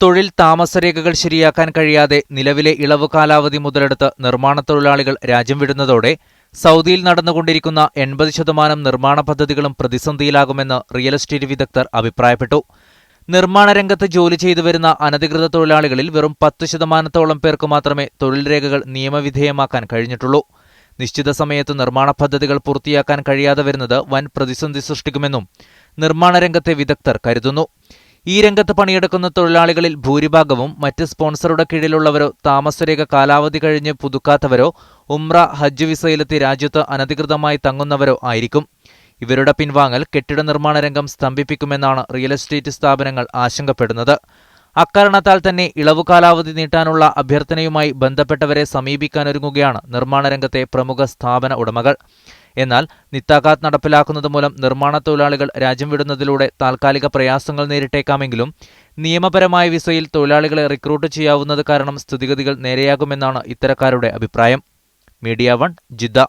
തൊഴിൽ താമസരേഖകൾ ശരിയാക്കാൻ കഴിയാതെ നിലവിലെ ഇളവ് കാലാവധി മുതലെടുത്ത് നിർമ്മാണ തൊഴിലാളികൾ രാജ്യം വിടുന്നതോടെ സൗദിയിൽ നടന്നുകൊണ്ടിരിക്കുന്ന 80% നിർമ്മാണ പദ്ധതികളും പ്രതിസന്ധിയിലാകുമെന്ന് റിയൽ എസ്റ്റേറ്റ് വിദഗ്ധർ അഭിപ്രായപ്പെട്ടു. നിർമ്മാണ രംഗത്ത് ജോലി ചെയ്തുവരുന്ന അനധികൃത തൊഴിലാളികളിൽ വെറും 10% പേർക്ക് മാത്രമേ തൊഴിൽ രേഖകൾ നിയമവിധേയമാക്കാൻ കഴിഞ്ഞിട്ടുള്ളൂ. നിശ്ചിത സമയത്ത് നിർമ്മാണ പദ്ധതികൾ പൂർത്തിയാക്കാൻ കഴിയാതെ വരുന്നത് വൻ പ്രതിസന്ധി സൃഷ്ടിക്കുമെന്നും നിർമ്മാണ രംഗത്തെ വിദഗ്ധർ കരുതുന്നു. ഈ രംഗത്ത് പണിയെടുക്കുന്ന തൊഴിലാളികളിൽ ഭൂരിഭാഗവും മറ്റ് സ്പോൺസറുടെ കീഴിലുള്ളവരോ താമസരേഖ കാലാവധി കഴിഞ്ഞ് പുതുക്കാത്തവരോ ഉംറ, ഹജ്ജ് വിസയിലെത്തി രാജ്യത്ത് അനധികൃതമായി തങ്ങുന്നവരോ ആയിരിക്കും. ഇവരുടെ പിൻവാങ്ങൽ കെട്ടിട നിർമ്മാണ രംഗം സ്തംഭിപ്പിക്കുമെന്നാണ് റിയൽ എസ്റ്റേറ്റ് സ്ഥാപനങ്ങൾ ആശങ്കപ്പെടുന്നത്. അക്കാരണത്താൽ തന്നെ ഇളവു കാലാവധി നീട്ടാനുള്ള അഭ്യർത്ഥനയുമായി ബന്ധപ്പെട്ടവരെ സമീപിക്കാനൊരുങ്ങുകയാണ് നിർമ്മാണ രംഗത്തെ പ്രമുഖ സ്ഥാപന ഉടമകൾ. എന്നാൽ നിത്താഖാത്ത് നടപ്പിലാക്കുന്നത് മൂലം നിർമ്മാണ തൊഴിലാളികൾ രാജ്യം വിടുന്നതിലൂടെ താൽക്കാലിക പ്രയാസങ്ങൾ നേരിട്ടേക്കാമെങ്കിലും നിയമപരമായ വിസയിൽ തൊഴിലാളികളെ റിക്രൂട്ട് ചെയ്യാവുന്നത് കാരണം സ്ഥിതിഗതികൾ നേരെയാകുമെന്നാണ് ഇത്തരക്കാരുടെ അഭിപ്രായം. Media 1, Jeddah.